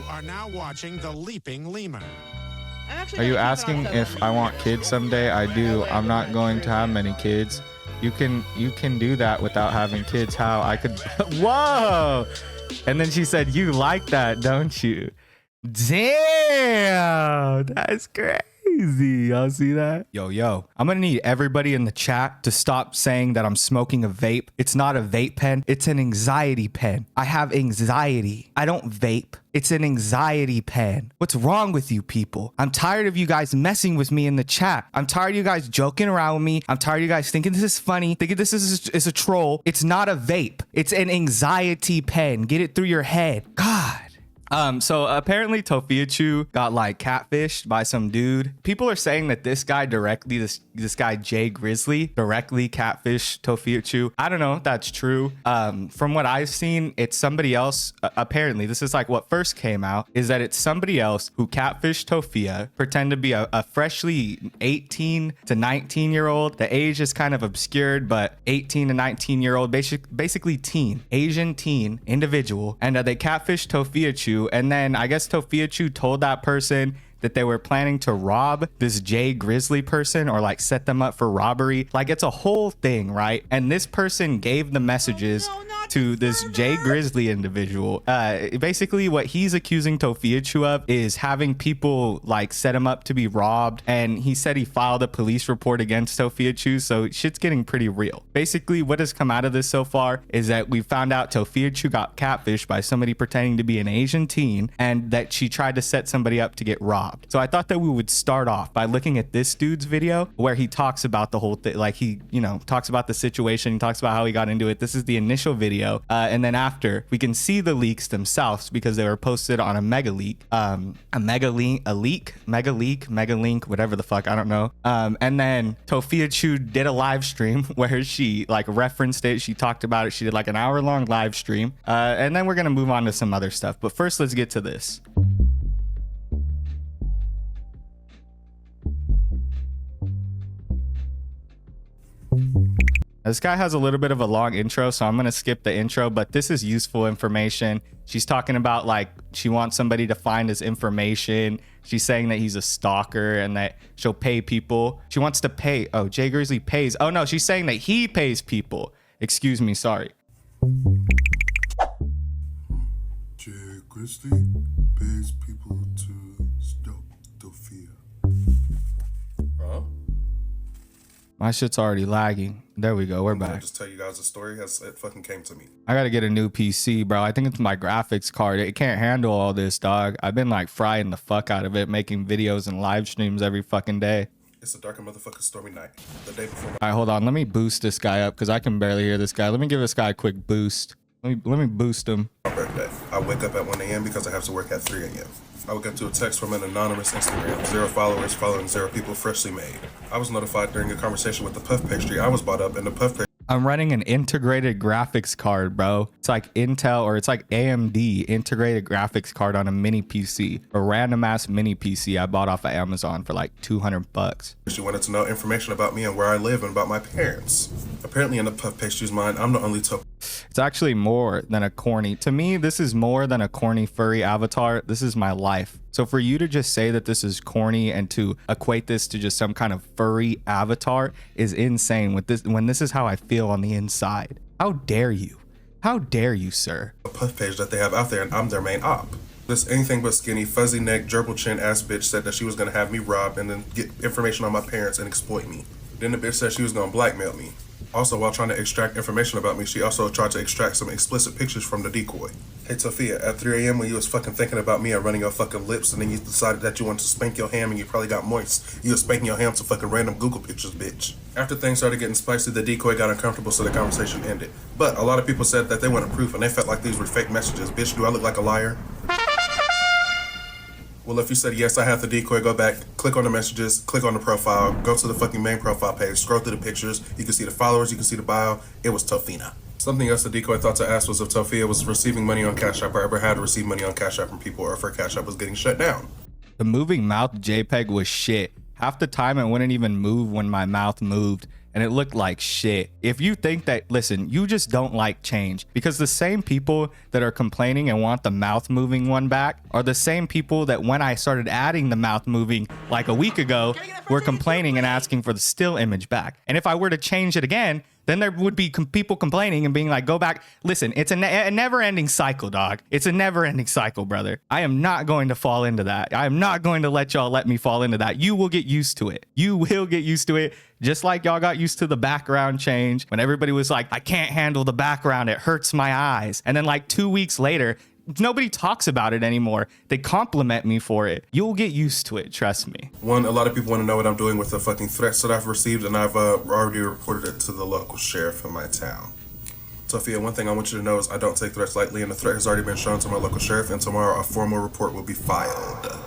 are now watching The Leaping Lemur. Are you asking if I want kids someday? I do. I'm not going to have many kids. You can do that without having kids. How I could whoa. And then she said, you like that, don't you? Damn, that's crazy. Y'all see that? Yo, I'm gonna need everybody in the chat to stop saying that I'm smoking a vape. It's not a vape pen, it's an anxiety pen. I have anxiety. I don't vape. It's an anxiety pen. What's wrong with you people? I'm tired of you guys messing with me in the chat. I'm tired of you guys joking around with me. I'm tired of you guys thinking this is funny, thinking this is a troll. It's not a vape. It's an anxiety pen. Get it through your head. God. So apparently Tophiachu got like catfished by some dude. People are saying that this guy directly, this guy Jay Grizz directly catfished Tophiachu. I don't know if that's true. From what I've seen, it's somebody else. Apparently, this is like what first came out, is that it's somebody else who catfished Tophia, pretend to be a freshly 18 to 19-year-old. The age is kind of obscured, but 18 to 19-year-old, basically teen, Asian teen individual. And they catfished Tophiachu. And then I guess Tophiachu told that person that they were planning to rob this Jay Grizz person or like set them up for robbery. Like it's a whole thing, right? And this person gave the messages to this Jay Grizz individual. Basically what he's accusing Tophiachu of is having people like set him up to be robbed. And he said he filed a police report against Tophiachu. So shit's getting pretty real. Basically what has come out of this so far is that we found out Tophiachu got catfished by somebody pretending to be an Asian teen and that she tried to set somebody up to get robbed. So I thought that we would start off by looking at this dude's video where he talks about the whole thing. Like he, talks about the situation. He talks about how he got into it. This is the initial video. And then after we can see the leaks themselves because they were posted on a mega leak, mega link, whatever the fuck, I don't know. And then Tophiachu did a live stream where she like referenced it. She talked about it. She did like an hour-long live stream. And then we're going to move on to some other stuff. But first, let's get to this. This guy has a little bit of a long intro, so I'm going to skip the intro, but this is useful information. She's talking about like she wants somebody to find his information. She's saying that he's a stalker and that she'll pay people. She wants to pay. Oh, Jay Grizz pays. Oh, no, she's saying that he pays people. Excuse me. Sorry. Jay Grizz pays people to stalk Tophia. Huh? My shit's already lagging. There we go. We're back. I'll just tell you guys a story as it fucking came to me. I gotta get a new PC, bro. I think it's my graphics card. It can't handle all this, dog. I've been like frying the fuck out of it, making videos and live streams every fucking day. It's a dark and motherfucking stormy night. The day before. All right, hold on. Let me boost this guy up because I can barely hear this guy. Let me give this guy a quick boost. Let me boost him. My birthday. I wake up at 1 a.m. because I have to work at 3 a.m. I woke up to a text from an anonymous Instagram. 0 followers following 0 people freshly made. I was notified during a conversation with the puff pastry I was bought up in the puff pastry. I'm running an integrated graphics card, bro. It's like Intel or it's like AMD integrated graphics card on a mini PC, a random ass mini PC I bought off of Amazon for like 200 bucks. She wanted to know information about me and where I live and about my parents. Apparently in the puff pastry's mind, I'm the only It's actually more than a corny. To me, this is more than a corny furry avatar. This is my life. So for you to just say that this is corny and to equate this to just some kind of furry avatar is insane with this when this is how I feel on the inside. How dare you? How dare you, sir? A puff page that they have out there and I'm their main op. This anything but skinny, fuzzy neck, gerbil chin ass bitch said that she was gonna have me robbed and then get information on my parents and exploit me. Then the bitch said she was gonna blackmail me. Also, while trying to extract information about me, she also tried to extract some explicit pictures from the decoy. Hey, Tophia, at 3 a.m. when you was fucking thinking about me and running your fucking lips and then you decided that you wanted to spank your ham and you probably got moist, you was spanking your ham to fucking random Google pictures, bitch. After things started getting spicy, the decoy got uncomfortable, so the conversation ended. But a lot of people said that they wanted proof and they felt like these were fake messages. Bitch, do I look like a liar? Well, if you said yes, I have the decoy, go back, click on the messages, click on the profile, go to the fucking main profile page, scroll through the pictures, you can see the followers, you can see the bio, it was Tophina. Something else the decoy thought to ask was if Tophia was receiving money on Cash App or ever had to receive money on Cash App from people or if her Cash App was getting shut down. The moving mouth JPEG was shit. Half the time it wouldn't even move when my mouth moved. and it looked like shit. If you think that, listen, you just don't like change, because the same people that are complaining and want the mouth moving one back are the same people that when I started adding the mouth moving like a week ago were complaining and asking for the still image back. And if I were to change it again, then there would be people complaining and being like, go back. Listen, it's a never-ending cycle, dog. It's a never-ending cycle, brother. I am not going to fall into that. I am not going to let y'all let me fall into that. You will get used to it. You will get used to it. Just like y'all got used to the background change when everybody was like, I can't handle the background. It hurts my eyes. And then like 2 weeks later, nobody talks about it anymore. They compliment me for it. You'll get used to it. Trust me. One, a lot of people want to know what I'm doing with the fucking threats that I've received, and I've already reported it to the local sheriff in my town. Tophia, one thing I want you to know is I don't take threats lightly, and the threat has already been shown to my local sheriff, and tomorrow a formal report will be filed.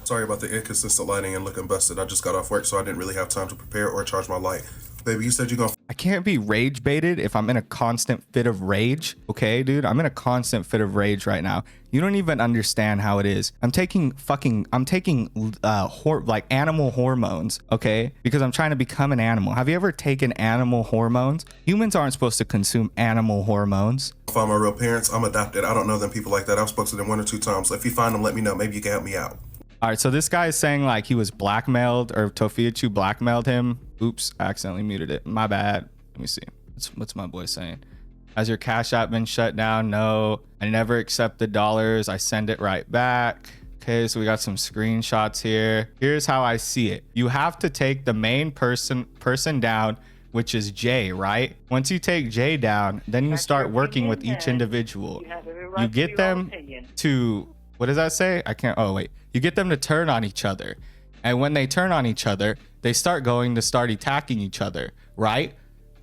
Sorry about the inconsistent lighting and looking busted. I just got off work, so I didn't really have time to prepare or charge my light. Baby, you said you're gonna... I can't be rage baited if I'm in a constant fit of rage. Okay, dude, I'm in a constant fit of rage right now. You don't even understand how it is. I'm taking like animal hormones, okay? Because I'm trying to become an animal. Have you ever taken animal hormones? Humans aren't supposed to consume animal hormones. Find my real parents. I'm adopted. I don't know them people like that. I've spoken to them 1 or 2 times. So if you find them, let me know. Maybe you can help me out. All right, so this guy is saying like he was blackmailed, or Tophiachu blackmailed him. Oops, I accidentally muted it. My bad. Let me see. What's my boy saying? Has your Cash App been shut down? No, I never accept the dollars. I send it right back. Okay, so we got some screenshots here. Here's how I see it. You have to take the main person down, which is Jay, right? Once you take Jay down, then you start working with each individual. You get them to, what does that say? I can't, oh wait. You get them to turn on each other. And when they turn on each other, they start attacking each other, right?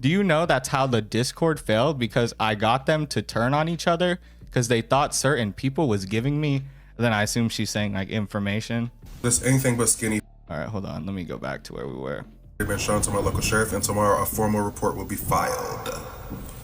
Do you know that's how the Discord failed? Because I got them to turn on each other because they thought certain people was giving me, then I assume she's saying like information. This anything but skinny. All right, hold on. Let me go back to where we were. They've been shown to my local sheriff, and tomorrow a formal report will be filed.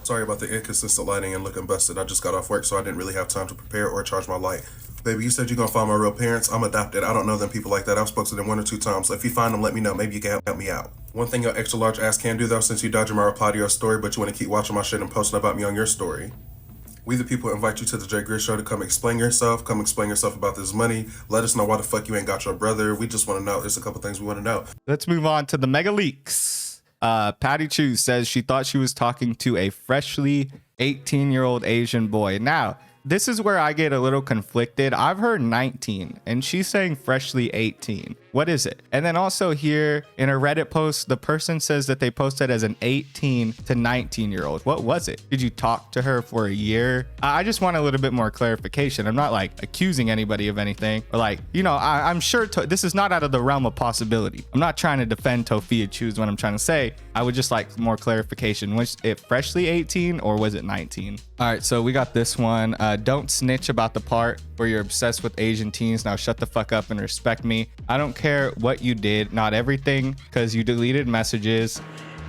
Sorry about the inconsistent lighting and looking busted. I just got off work, so I didn't really have time to prepare or charge my light. Baby, you said you're gonna find my real parents. I'm adopted. I don't know them people like that. I've spoken to them 1 or 2 times. So if you find them, let me know. Maybe you can help me out. One thing your extra large ass can do though, since you dodging my reply to your story, but you want to keep watching my shit and posting about me on your story. We the people invite you to the Jay Grizz show to come explain yourself. Come explain yourself about this money. Let us know why the fuck you ain't got your brother. We just want to know. There's a couple things we want to know. Let's move on to the mega leaks. Patty Chu says she thought she was talking to a freshly 18-year-old Asian boy. Now, this is where I get a little conflicted. I've heard 19 and she's saying freshly 18. What is it? And then also here in a Reddit post, the person says that they posted as an 18 to 19-year-old. What was it? Did you talk to her for a year? I just want a little bit more clarification. I'm not like accusing anybody of anything, or like, you know, I'm sure this is not out of the realm of possibility. I'm not trying to defend Tophiachu is what I'm trying to say. I would just like more clarification. Was it freshly 18 or was it 19? All right, so we got this one. Don't snitch about the part where you're obsessed with Asian teens. Now shut the fuck up and respect me. I don't care what you did, not everything, because you deleted messages.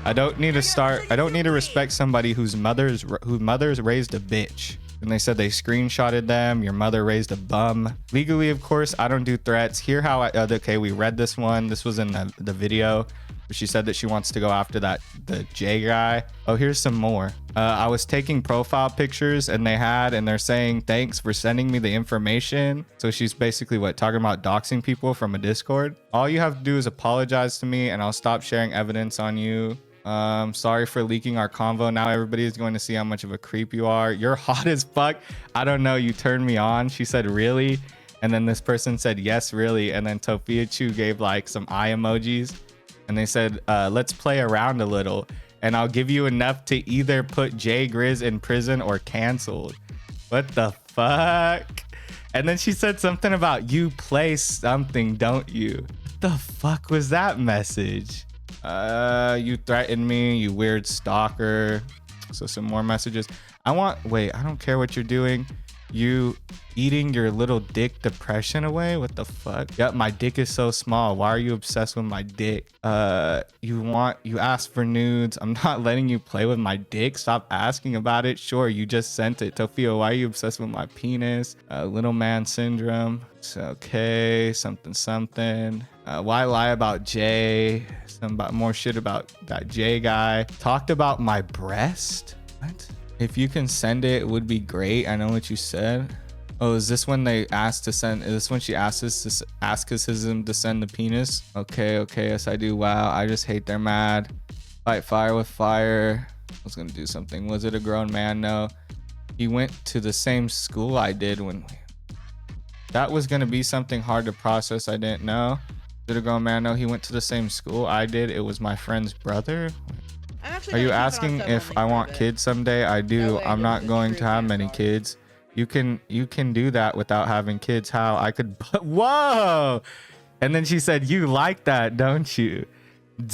I don't need to respect somebody whose mother's raised a bitch. And they said they screenshotted them. Your mother raised a bum. Legally, of course, I don't do threats. Hear how okay, we read this one. This was in the video. She said that she wants to go after the J guy. Oh, here's some more. I was taking profile pictures and they're saying thanks for sending me the information. So she's basically talking about doxing people from a Discord. All you have to do is apologize to me and I'll stop sharing evidence on you. Sorry for leaking our convo. Now everybody is going to see how much of a creep you are. You're hot as fuck. I don't know. You turned me on. She said, really? And then this person said, yes, really. And then Tophiachu gave like some eye emojis. And they said, let's play around a little and I'll give you enough to either put Jay Grizz in prison or canceled. What the fuck? And then she said something about you play something, don't you? What the fuck was that message? You threatened me, you weird stalker. So some more messages. I don't care what you're doing. You eating your little dick depression away? What the fuck? Yep, my dick is so small. Why are you obsessed with my dick? You asked for nudes. I'm not letting you play with my dick. Stop asking about it. Sure, you just sent it. Tophia, why are you obsessed with my penis? Little man syndrome. It's okay. Something. Why lie about Jay? More shit about that Jay guy. Talked about my breast? What? If you can send it, it would be great. I know what you said. Oh, is this when they asked to send? Is this when she asked us to ask us him to send the penis? Okay, yes I do. Wow, I just hate they're mad. Fight fire with fire. I was gonna do something. Was it a grown man? No. He went to the same school I did when. That was gonna be something hard to process. I didn't know. Did a grown man? No, he went to the same school I did. It was my friend's brother. Are you asking if I want kids someday? I do. I'm not going to have many kids. You can do that without having kids. How? I could. Whoa! And then she said, "You like that, don't you?"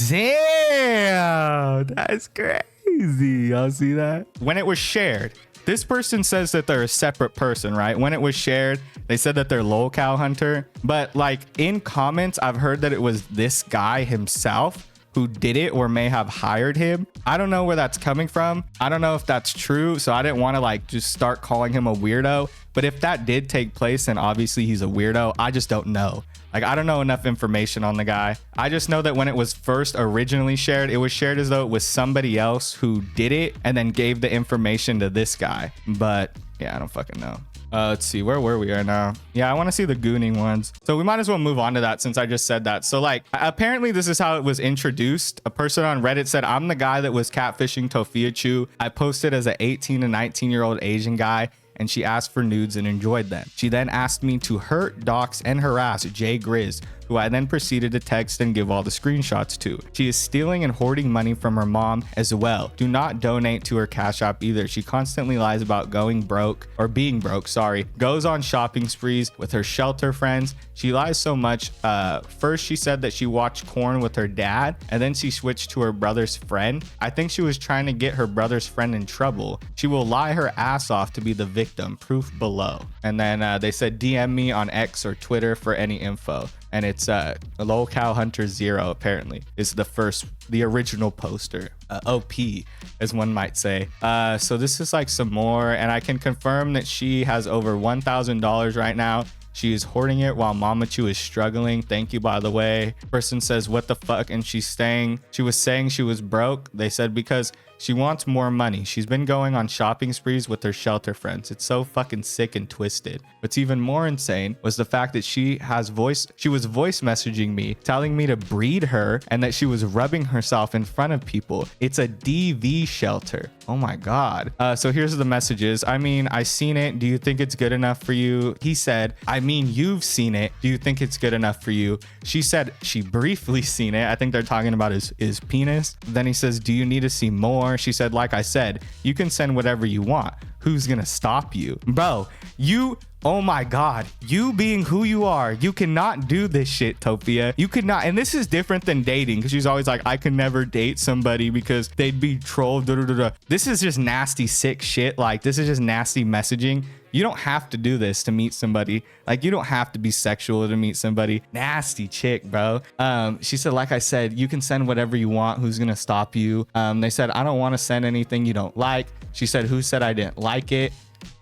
Damn, that's crazy. Y'all see that? When it was shared, this person says that they're a separate person, right? When it was shared, they said that they're lolcow hunter. But like in comments, I've heard that it was this guy himself who did it or may have hired him. I don't know where that's coming from. I don't know if that's true. So I didn't want to like just start calling him a weirdo. But if that did take place, then obviously he's a weirdo. I just don't know. Like, I don't know enough information on the guy. I just know that when it was first originally shared, it was shared as though it was somebody else who did it and then gave the information to this guy. But yeah, I don't fucking know. Let's see, where were we right now? Yeah, I want to see the gooning ones. So we might as well move on to that since I just said that. So like, apparently this is how it was introduced. A person on Reddit said, I'm the guy that was catfishing Tophiachu. I posted as an 18 to 19-year-old Asian guy, and she asked for nudes and enjoyed them. She then asked me to hurt, dox, and harass Jay Grizz, who I then proceeded to text and give all the screenshots to. She is stealing and hoarding money from her mom as well. Do not donate to her Cash App either. She constantly lies about being broke, goes on shopping sprees with her shelter friends. She lies so much. First, she said that she watched porn with her dad, and then she switched to her brother's friend. I think she was trying to get her brother's friend in trouble. She will lie her ass off to be the victim. Proof below. And then they said DM me on X or Twitter for any info. And it's lolcow hunter 0 apparently is the original poster. OP as one might say. So this is like some more, and I can confirm that she has over $1,000 right now. She is hoarding it while Mamachu is struggling. Thank you, by the way. Person says, what the fuck? And she was saying she was broke. They said because she wants more money. She's been going on shopping sprees with her shelter friends. It's so fucking sick and twisted. What's even more insane was the fact that she was voice messaging me, telling me to breed her and that she was rubbing herself in front of people. It's a DV shelter. Oh my God. So here's the messages. I mean, I seen it. Do you think it's good enough for you? He said, I mean, you've seen it. Do you think it's good enough for you? She said she briefly seen it. I think they're talking about his penis. Then he says, do you need to see more? She said, like I said, you can send whatever you want. Who's gonna stop you? Bro, oh my God, you being who you are, you cannot do this shit, Tophia. You could not. And this is different than dating, because she's always like, I could never date somebody because they'd be trolled. This is just nasty, sick shit. Like, this is just nasty messaging. You don't have to do this to meet somebody. Like, you don't have to be sexual to meet somebody. Nasty chick, bro. She said, like I said, you can send whatever you want. Who's gonna stop you? They said, I don't want to send anything you don't like. She said, who said I didn't like it?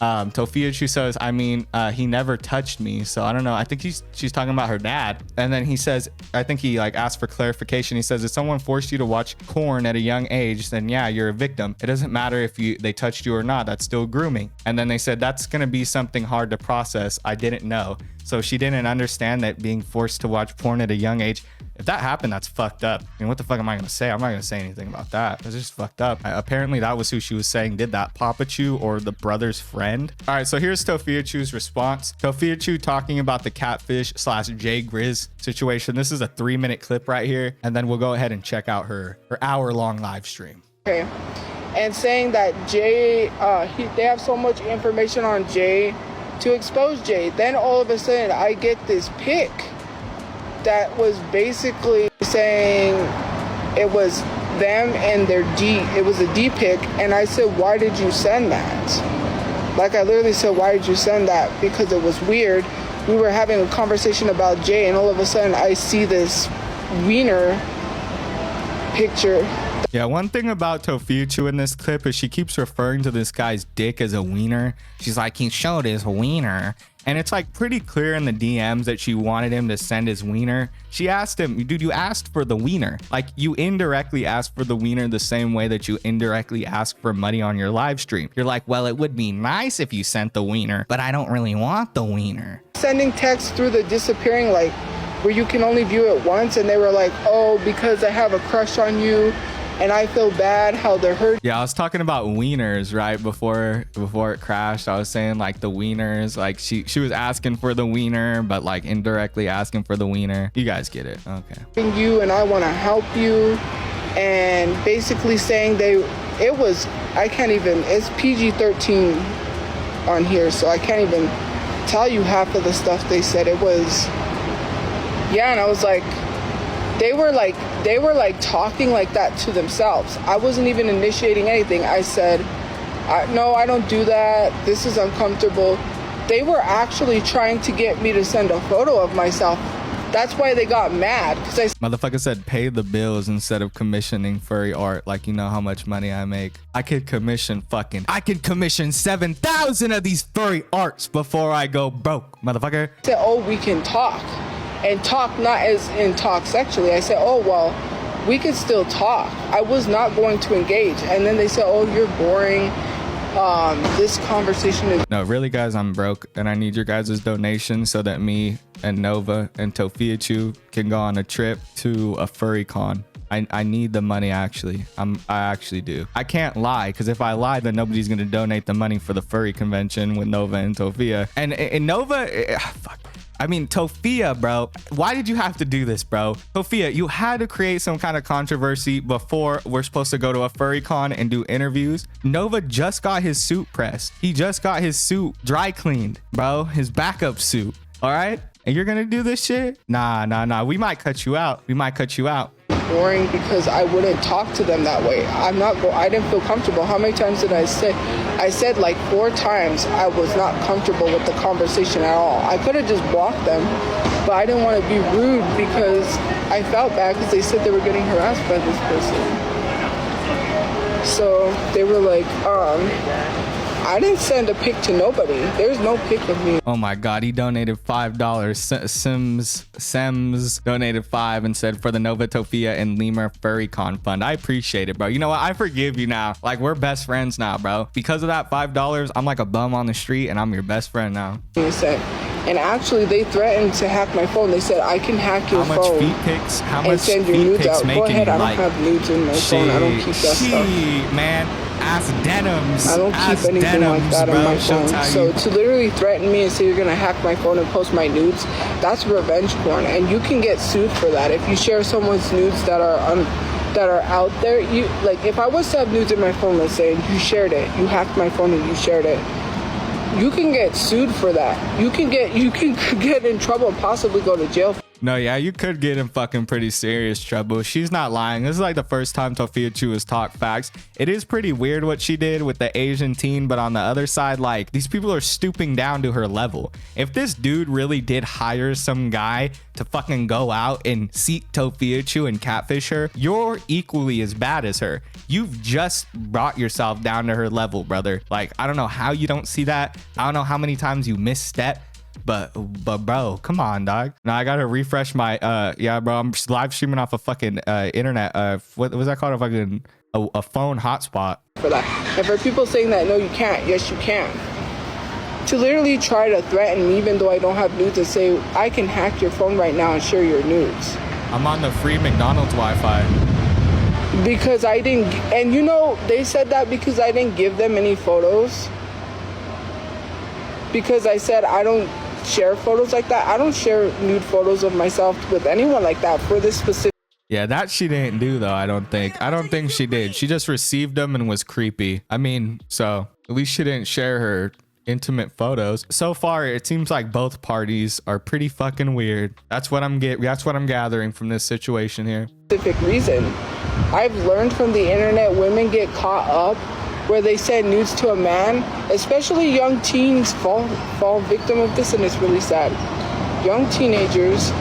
Tophiachu says, I mean, he never touched me, so I don't know. I think she's talking about her dad. And then he says, I think he like asked for clarification. He says, if someone forced you to watch porn at a young age, then yeah, you're a victim. It doesn't matter if they touched you or not. That's still grooming. And then they said, that's gonna be something hard to process. I didn't know. So she didn't understand that being forced to watch porn at a young age, if that happened, that's fucked up. I mean, what the fuck am I gonna say? I'm not gonna say anything about that. It's just fucked up. Apparently that was who she was saying did that, Papachu or the brother's friend. All right, so here's Tophiachu's response. Tophiachu talking about the catfish / Jay Grizz situation. This is a 3-minute clip right here, and then we'll go ahead and check out her hour-long live stream. Okay, and saying that Jay, they have so much information on Jay to expose Jay. Then all of a sudden I get this pic that was basically saying it was them and it was a D pic, and I said, why did you send that? Like, I literally said, why did you send that? Because it was weird. We were having a conversation about Jay, and all of a sudden I see this wiener picture. Yeah, one thing about Tophiachu in this clip is she keeps referring to this guy's dick as a wiener. She's like, he showed his wiener. And it's like pretty clear in the DMs that she wanted him to send his wiener. She asked him, dude, you asked for the wiener. Like, you indirectly asked for the wiener the same way that you indirectly ask for money on your live stream. You're like, well, it would be nice if you sent the wiener, but I don't really want the wiener. Sending texts through the disappearing, like, where you can only view it once, and they were like, oh, because I have a crush on you and I feel bad how they're hurt. Yeah, I was talking about wieners right before it crashed. I was saying like the wieners, like she was asking for the wiener, but like indirectly asking for the wiener. You guys get it. Okay. You and I want to help you, and basically saying I can't even, it's PG-13 on here, so I can't even tell you half of the stuff they said. It was, yeah, and I was like, they were like talking like that to themselves. I wasn't even initiating anything. I said, no, I don't do that. This is uncomfortable. They were actually trying to get me to send a photo of myself. That's why they got mad. Motherfucker said pay the bills instead of commissioning furry art. Like, you know how much money I make. I could commission 7,000 of these furry arts before I go broke, motherfucker. I said, oh, we can talk. And talk not as in talk sexually. I said, oh, well, we can still talk. I was not going to engage. And then they said, oh, you're boring. This conversation is... No, really, guys, I'm broke. And I need your guys' donation so that me and Nova and Tophiachu can go on a trip to a furry con. I need the money, actually. I actually do. I can't lie, because if I lie, then nobody's going to donate the money for the furry convention with Nova and Tophia. And Nova... fuck. I mean, Tophia, bro, why did you have to do this, bro? Tophia, you had to create some kind of controversy before we're supposed to go to a furry con and do interviews. Nova just got his suit pressed. He just got his suit dry cleaned, bro. His backup suit. All right. And you're going to do this shit? Nah. We might cut you out. Boring because I wouldn't talk to them that way. I didn't feel comfortable. How many times did I say? I said like 4 times I was not comfortable with the conversation at all. I could have just blocked them, but I didn't want to be rude because I felt bad because they said they were getting harassed by this person. So they were like, I didn't send a pic to nobody. There's no pic of me. Oh my God, he donated $5. Sems donated $5 and said for the Nova, Tophia, and Lemur Furry Con Fund. I appreciate it, bro. You know what? I forgive you now. Like, we're best friends now, bro. Because of that $5, I'm like a bum on the street and I'm your best friend now. And actually, they threatened to hack my phone. They said, I can hack your phone. How much feet pics? How much send your feet nudes pics out. making? Go ahead, I don't like, have nudes in my phone. I don't keep that stuff. Man. Ass denims. I don't keep anything like that on my phone. So to literally threaten me and say you're gonna hack my phone and post my nudes, that's revenge porn, and you can get sued for that if you share someone's nudes that are out there. You like, if I was to have nudes in my phone, let's say, and you shared it, you hacked my phone and you shared it, you can get sued for that. You can get in trouble and possibly go to jail. No, yeah, you could get in fucking pretty serious trouble. She's not lying. This is like the first time Tophiachu has talked facts. It is pretty weird what she did with the Asian teen, but on the other side, like, these people are stooping down to her level. If this dude really did hire some guy to fucking go out and seek Tophiachu and catfish her, you're equally as bad as her. You've just brought yourself down to her level, brother. Like, I don't know how you don't see that. I don't know how many times you misstep. But bro, come on, dog. Now I gotta refresh my yeah, bro. I'm live streaming off a fucking internet. What was that called? A phone hotspot. For that, and for people saying that no, you can't. Yes, you can. To literally try to threaten me, even though I don't have nudes, and say I can hack your phone right now and share your nudes. I'm on the free McDonald's Wi-Fi. Because I didn't, and you know, they said that because I didn't give them any photos. Because I said I don't share photos like that. I don't share nude photos of myself with anyone like that for this specific. Yeah, that she didn't do though. I don't think she did. She just received them and was creepy. I mean, so at least she didn't share her intimate photos. So far, it seems like both parties are pretty fucking weird. That's what I'm gathering from this situation here. Specific reason. I've learned from the internet, women get caught up where they send nudes to a man. Especially young teens fall victim of this, and it's really sad. Young teenagers.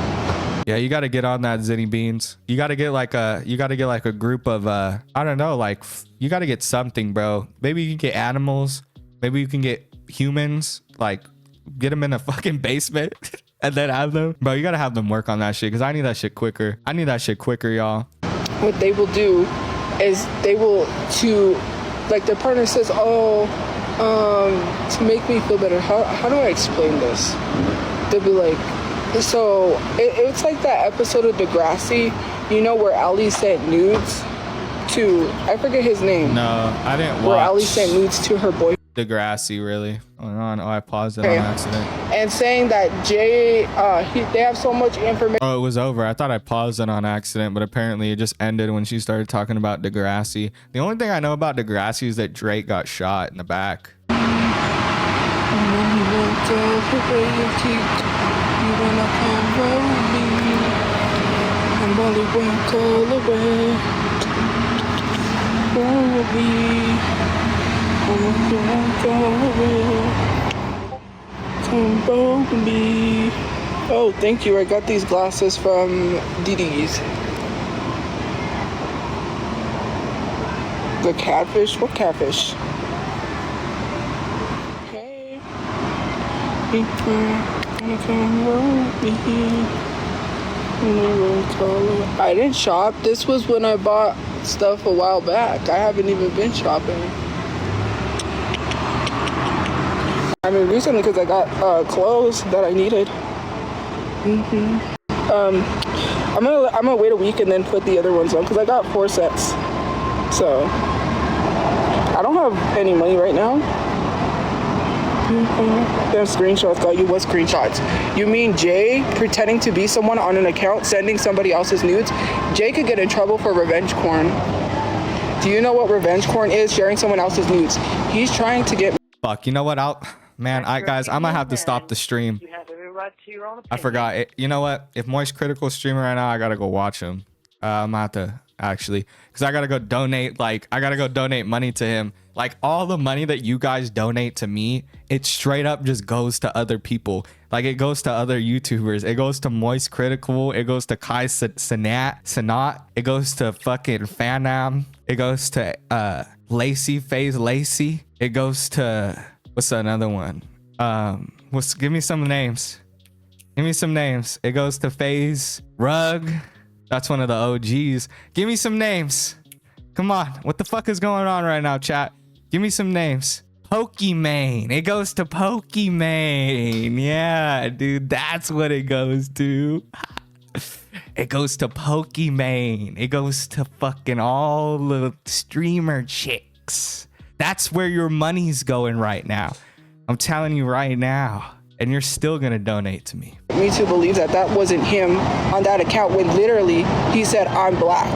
Yeah, you got to get on that, Zinny Beans. You got to get like a group of I don't know, like you got to get something, bro. Maybe you can get animals. Maybe you can get humans. Like get them in a fucking basement and then have them. Bro, you got to have them work on that shit because I need that shit quicker. I need that shit quicker, y'all. What they will do is they will like their partner says, oh, to make me feel better. How do I explain this? They'll be like, so it's like that episode of Degrassi, you know, where Allie sent nudes to, I forget his name. No, I didn't watch. Where Allie sent nudes to her boyfriend. Degrassi, really? Oh, I paused it on accident. And saying that Jay, they have so much information. Oh, it was over. I thought I paused it on accident, but apparently it just ended when she started talking about Degrassi. The only thing I know about Degrassi is that Drake got shot in the back. Oh, thank you. I got these glasses from DD's. The catfish? What catfish? Hey. I didn't shop. This was when I bought stuff a while back. I haven't even been shopping. I mean, recently because I got clothes that I needed. I'm gonna wait a week and then put the other ones on because I got 4 sets. So I don't have any money right now. Them screenshots got you. What screenshots? You mean Jay pretending to be someone on an account sending somebody else's nudes? Jay could get in trouble for revenge porn. Do you know what revenge porn is? Sharing someone else's nudes. He's trying to get. Fuck, you know what? Man, guys, I'm gonna have to stop the stream. I forgot it. You know what? If Moist Critical streaming right now, I gotta go watch him. I'm gonna have to actually, because I gotta go donate. Like, I gotta go donate money to him. Like, all the money that you guys donate to me, it straight up just goes to other people. Like, it goes to other YouTubers. It goes to Moist Critical. It goes to Kai Sanat. It goes to fucking Fanam. It goes to Lacey Phase Lacey. It goes to, what's another one? Give me some names. Give me some names. It goes to FaZe Rug. That's one of the OGs. Give me some names. Come on. What the fuck is going on right now, chat? Give me some names. Pokimane. It goes to Pokimane. Yeah, dude. That's what it goes to. It goes to Pokimane. It goes to fucking all the streamer chicks. That's where your money's going right now. I'm telling you right now. And you're still gonna donate to me. Me to believe that that wasn't him on that account when literally he said, I'm black.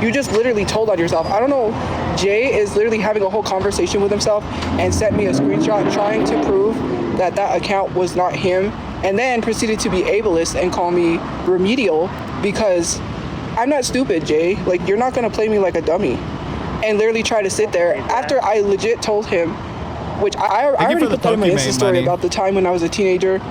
You just literally told on yourself. I don't know. Jay is literally having a whole conversation with himself and sent me a screenshot trying to prove that that account was not him, and then proceeded to be ableist and call me remedial because I'm not stupid, Jay. Like, you're not gonna play me like a dummy and literally try to sit there after I legit told him, which I already put that in my Insta story about the time when I was a teenager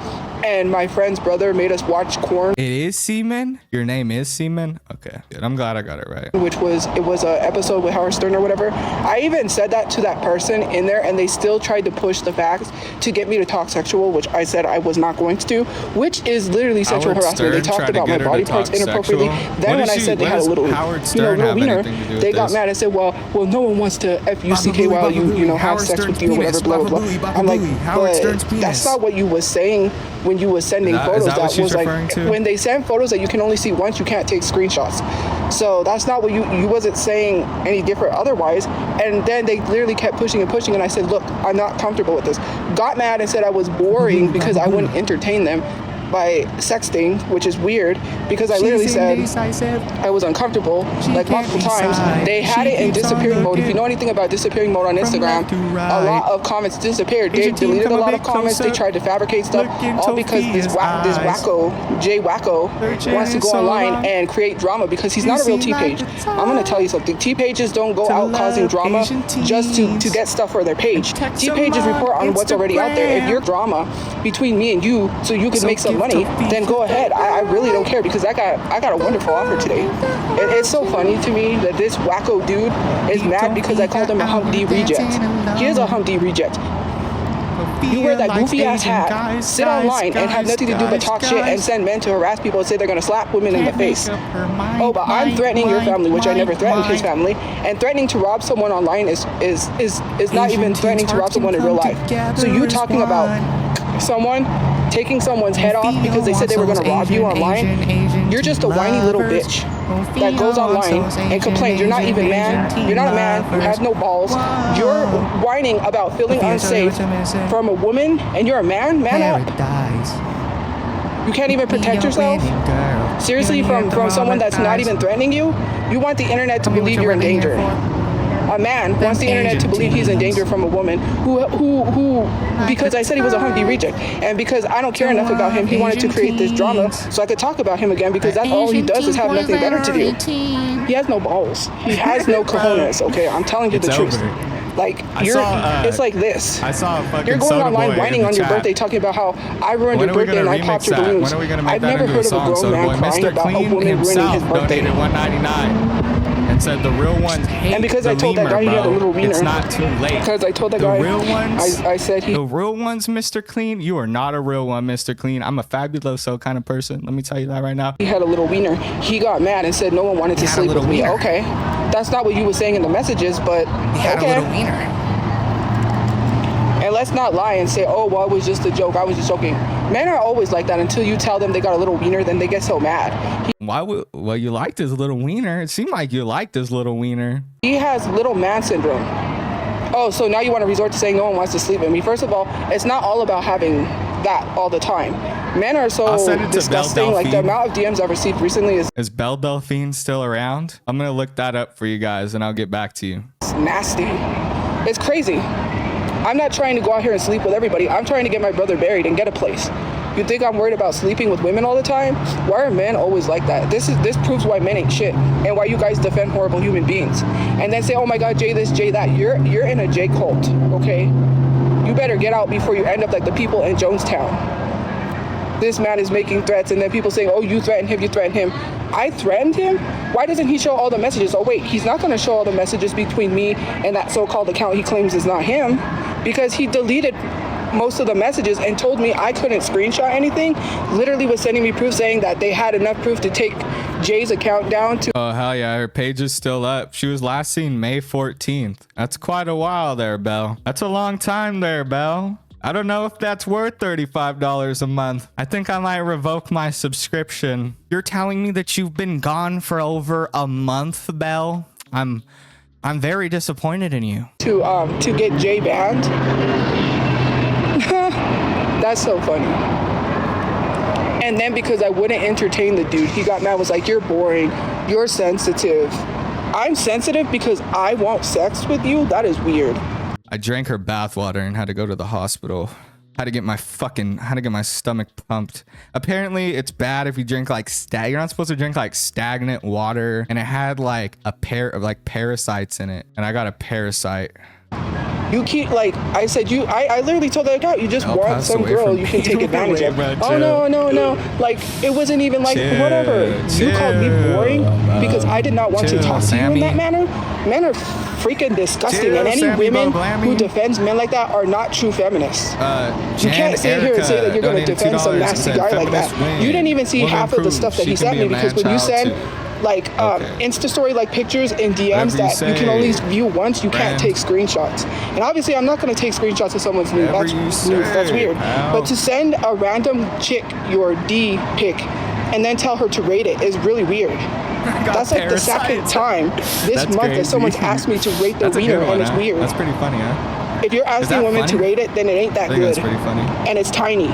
and my friend's brother made us watch Corn. It is Seaman? Your name is Seaman? Okay, good. I'm glad I got it right. It was a episode with Howard Stern or whatever. I even said that to that person in there and they still tried to push the facts to get me to talk sexual, which I said I was not going to do, which is literally sexual harassment. They talked about my body parts inappropriately. Then when I said they had a little, little wiener, they got mad and said, well, no one wants to F-U-C-K while you have sex with you or whatever, blah, blah, blah. I'm like, but that's not what you was saying when you was sending photos. That was like, when they send photos that you can only see once, you can't take screenshots. So that's not what you wasn't saying any different otherwise. And then they literally kept pushing and pushing, and I said, look, I'm not comfortable with this. Got mad and said I was boring because I wouldn't entertain them. by sexting, which is weird because I literally said I was uncomfortable like multiple times. They had it in disappearing mode. If you know anything about disappearing mode on Instagram, a lot of comments disappeared. They deleted a lot of comments. They tried to fabricate stuff, all because this wacko, Jay Wacko, wants to go online and create drama because he's not a real T-Page. I'm gonna tell you something. T-Pages don't go out causing drama just to get stuff for their page. T-Pages report on what's already out there. If you're drama between me and you, so you can make some money, then go ahead. I really don't care because I got a wonderful offer today. It's so funny to me that this wacko dude is mad because I called him a Hump D reject. He is a Hump D reject. You wear that goofy ass hat, sit online, and have nothing to do but talk shit and send men to harass people and say they're gonna slap women in the face. Oh, but I'm threatening your family, which I never threatened his family, and threatening to rob someone online is not even threatening to rob someone in real life. So you talking about someone taking someone's head off because they said they were gonna rob you online? You're just a whiny little bitch that goes online and complains. You're not even man. You're not a man. You have no balls. You're whining about feeling unsafe from a woman, and you're a man. Man up. You can't even protect yourself. Seriously, from someone that's not even threatening you. You want the internet to believe you're in danger. A man wants the internet to believe he's in danger from a woman who because I said he was a Humpty reject, and because I don't care enough about him, he wanted to create this drama so I could talk about him again, because that's all he does is have nothing better to do. He has no balls. He has no cojones, okay? I'm telling you the truth. Like, it's like this. I saw a fucking You're going online whining on your birthday, talking about how I ruined your birthday and I popped your balloons. I've never heard of a grown man crying about a woman ruining his birthday. $199 and said the real ones hate. And because I told that guy he had a little wiener. It's not too late. Because I told that guy, the real ones, I said he. The real ones, Mr. Clean. You are not a real one, Mr. Clean. I'm a fabuloso kind of person. Let me tell you that right now. He had a little wiener. He got mad and said no one wanted to sleep with me. Okay, that's not what you were saying in the messages, but he had a little wiener. And let's not lie and say, oh, well, it was just a joke. I was just joking. Men are always like that until you tell them they got a little wiener, then they get so mad. Well, you liked his little wiener. It seemed like you liked his little wiener. He has little man syndrome. Oh, so now you want to resort to saying no one wants to sleep with me. First of all, it's not all about having that all the time. Men are so disgusting. Like, the amount of DMs I've received recently Is Belle Delphine still around? I'm going to look that up for you guys and I'll get back to you. It's nasty. It's crazy. I'm not trying to go out here and sleep with everybody. I'm trying to get my brother buried and get a place. You think I'm worried about sleeping with women all the time? Why are men always like that? This proves why men ain't shit, and why you guys defend horrible human beings. And then say, oh my God, Jay this, Jay that. You're in a Jay cult, okay? You better get out before you end up like the people in Jonestown. This man is making threats, and then people saying, oh, you threatened him, you threatened him. I threatened him? Why doesn't he show all the messages? Oh wait, he's not gonna show all the messages between me and that so-called account he claims is not him, because he deleted most of the messages and told me I couldn't screenshot anything. Literally was sending me proof saying that they had enough proof to take Jay's account down to. Oh hell yeah, her page is still up. She was last seen May 14th. That's quite a while there, Belle. That's a long time there, Belle. I don't know if that's worth $35 a month. I think I might revoke my subscription. You're telling me that you've been gone for over a month, Belle? I'm very disappointed in you. To get Jay banned. That's so funny. And then because I wouldn't entertain the dude, he got mad, was like, you're boring, you're sensitive. I'm sensitive because I want sex with you? That is weird. I drank her bathwater and had to go to the hospital. Had to get my stomach pumped. Apparently it's bad if you drink like you're not supposed to drink like stagnant water, and it had like a pair of like parasites in it, and I got a parasite. You keep, like, I said, I literally told that guy, you just want some girl you can take advantage of. Oh, no. Like, it wasn't even like, whatever. You called me boring because I did not want to talk to you in that manner. Men are freaking disgusting. And any women who defends men like that are not true feminists. You can't sit here and say that you're going to defend some nasty guy like that. You didn't even see half of the stuff that he sent me, because when you send like Insta story like pictures in DMs that you can only view once, you can't take screenshots. And obviously I'm not going to take screenshots of someone's nude. That's weird. But to send a random chick your D pic and then tell her to rate it is really weird. That's like the second time this month that someone's asked me to rate their wiener, and it's weird. That's pretty funny, huh? If you're asking women to rate it, then it ain't that good. That's pretty funny. And it's tiny.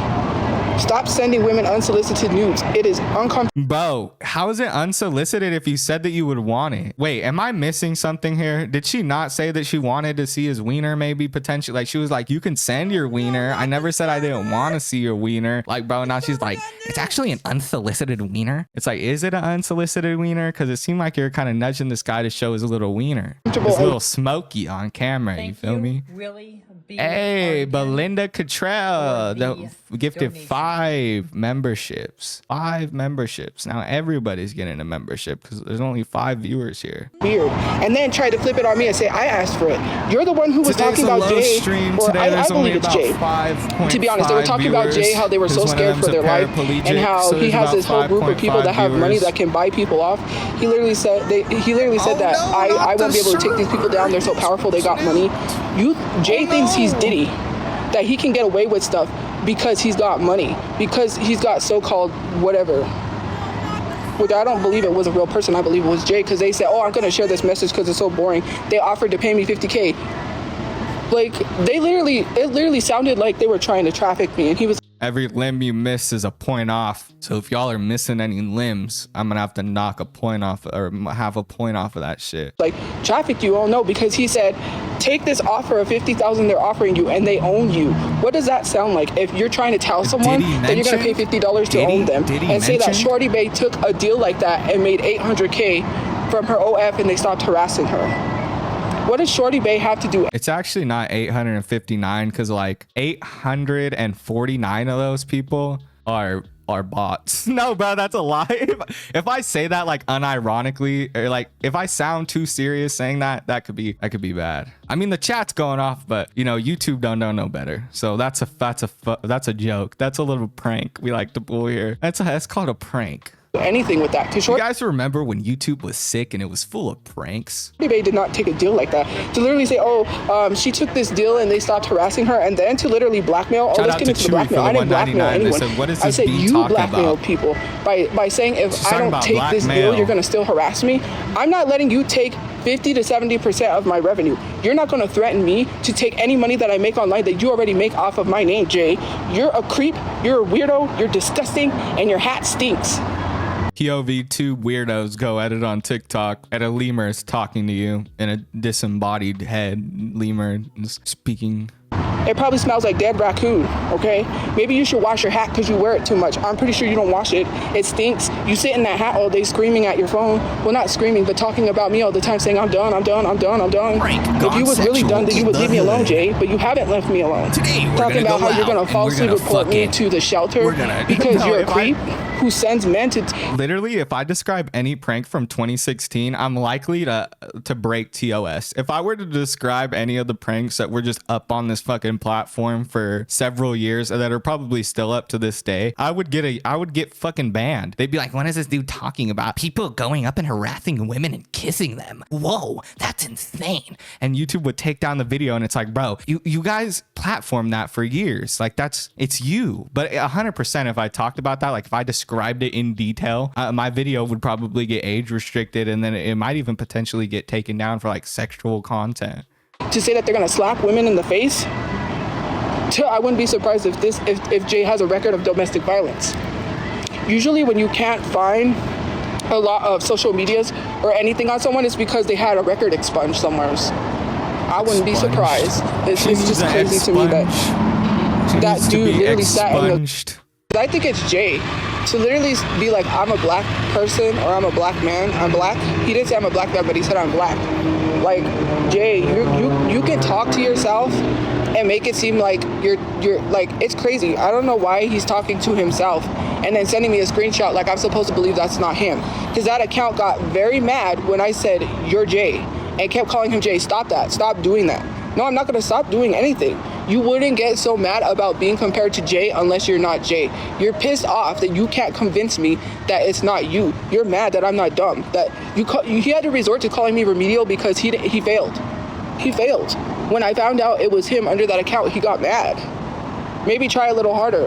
Stop sending women unsolicited nudes. It is uncomfortable. Bro, how is it unsolicited if you said that you would want it? Wait, am I missing something here? Did she not say that she wanted to see his wiener, maybe potentially? Like, she was like, you can send your wiener. I never said I didn't want to see your wiener. Like, bro, now she's like, it's actually an unsolicited wiener. It's like, is it an unsolicited wiener? Because it seemed like you're kind of nudging this guy to show his little wiener. His little smoky on camera. You feel me? Really? Hey, Belinda Cottrell gifted 5 memberships. 5 memberships. Now everybody's getting a membership because there's only 5 viewers here. Weird. And then try to flip it on me and say, I asked for it. You're the one who was talking about Jay. Or I believe it's Jay. To be honest, they were talking about Jay, how they were so scared for their life, and how he has this whole group of people that have money that can buy people off. He literally said that I won't be able to take these people down. They're so powerful. They got money. Jay thinks he's Diddy, that he can get away with stuff because he's got money, because he's got so-called whatever. Which I don't believe it was a real person. I believe it was Jay, because they said, oh, I'm going to share this message because it's so boring. They offered to pay me $50K. Like, it literally sounded like they were trying to traffic me, and he was... Every limb you miss is a point off. So if y'all are missing any limbs, I'm gonna have to knock a point off, or have a point off of that shit. Like, traffic you? Oh no, because he said, take this offer of $50,000 they're offering you, and they own you. What does that sound like? If you're trying to tell someone that you're gonna pay $50 to own them, and say that Shorty Bae took a deal like that and made $800K from her OF and they stopped harassing her. What does Shorty Bae have to do? It's actually not 859, because like 849 of those people are bots. No, bro, that's a lie. If I say that like unironically, or like if I sound too serious saying that could be bad. I mean, the chat's going off, but you know, YouTube don't know no better. So that's a joke. That's a little prank we like to pull here. That's called a prank. Anything with that. You guys remember when YouTube was sick and it was full of pranks? Shorty Bae did not take a deal like that. To literally say, oh, she took this deal and they stopped harassing her, and then to literally blackmail. Oh, let's get into the blackmail. I didn't blackmail anyone. I said you blackmailed people by saying, if I don't take this deal, you're going to still harass me. I'm not letting you take 50 to 70% of my revenue. You're not going to threaten me to take any money that I make online that you already make off of my name, Jay. You're a creep, you're a weirdo, you're disgusting, and your hat stinks. POV 2 weirdos go at it on TikTok. At a lemur is talking to you in a disembodied head. Lemur is speaking. It probably smells like dead raccoon, okay? Maybe you should wash your hat because you wear it too much. I'm pretty sure you don't wash it. It stinks. You sit in that hat all day screaming at your phone. Well, not screaming, but talking about me all the time, saying, I'm done, I'm done, I'm done, I'm done. If you was really done, then you would leave me alone, Jay, but you haven't left me alone. Talking about how you're going to falsely report me to the shelter because you're a creep who sends men to... Literally, if I describe any prank from 2016, I'm likely to break TOS. If I were to describe any of the pranks that were just up on this fucking platform for several years that are probably still up to this day, I would get fucking banned. They'd be like, what is this dude talking about? People going up and harassing women and kissing them. Whoa, that's insane. And YouTube would take down the video, and it's like, bro, you guys platformed that for years. Like, it's you. But 100% if I talked about that, like if I described it in detail, my video would probably get age restricted, and then it might even potentially get taken down for like sexual content. To say that they're gonna slap women in the face, I wouldn't be surprised if Jay has a record of domestic violence. Usually when you can't find a lot of social medias or anything on someone, it's because they had a record expunged somewhere. I wouldn't be surprised. It's just crazy to me that dude literally sat in the... I think it's Jay. To literally be like, I'm a black person, or I'm a black man, I'm black. He didn't say I'm a black man, but he said I'm black. Like, Jay, you can talk to yourself and make it seem like you're like, it's crazy. I don't know why he's talking to himself and then sending me a screenshot like I'm supposed to believe that's not him. Because that account got very mad when I said, you're Jay, and kept calling him Jay. Stop that. Stop doing that. No, I'm not going to stop doing anything. You wouldn't get so mad about being compared to Jay unless you're not Jay. You're pissed off that you can't convince me that it's not you. You're mad that I'm not dumb. That he had to resort to calling me remedial because he failed. He failed. When I found out it was him under that account, he got mad. Maybe try a little harder.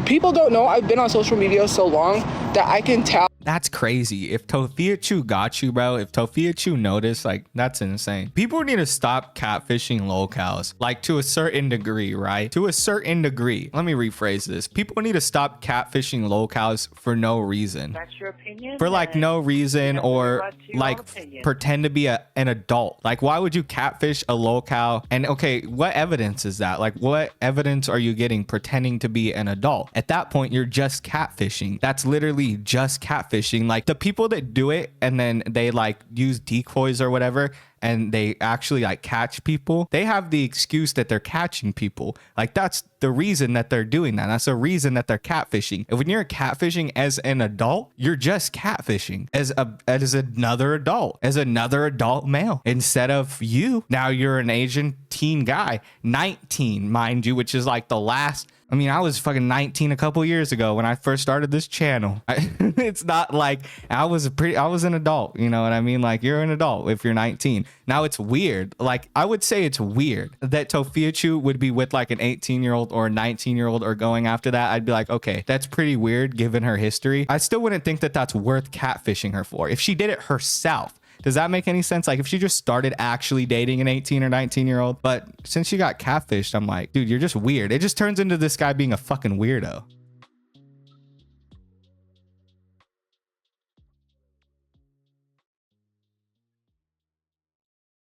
People don't know I've been on social media so long that I can tell That's crazy. If Tophiachu got you, bro, if Tophiachu noticed, like, that's insane. People need to stop catfishing lolcows, like, to a certain degree, right? To a certain degree. Let me rephrase this. People need to stop catfishing lolcows for no reason. That's your opinion? For like no reason, or like pretend to be an adult. Like, why would you catfish a lolcow? And okay, what evidence is that? Like, what evidence are you getting pretending to be an adult? At that point, you're just catfishing. That's literally just catfishing. Like, the people that do it and then they like use decoys or whatever, and they actually like catch people, they have the excuse that they're catching people. Like, that's the reason that they're doing that. That's the reason that they're catfishing. And when you're catfishing as an adult, you're just catfishing as another adult male instead of you. Now you're an Asian teen guy, 19, mind you, which is like the last. I mean, I was fucking 19 a couple years ago when I first started this channel. It's not like I was an adult, you know what I mean? Like, you're an adult if you're 19. Now it's weird. Like, I would say it's weird that Tophiachu would be with like an 18-year-old or a 19-year-old or going after that. I'd be like, okay, that's pretty weird given her history. I still wouldn't think that that's worth catfishing her for. If she did it herself, does that make any sense? Like, if she just started actually dating an 18 or 19-year-old, but since she got catfished, I'm like, dude, you're just weird. It just turns into this guy being a fucking weirdo.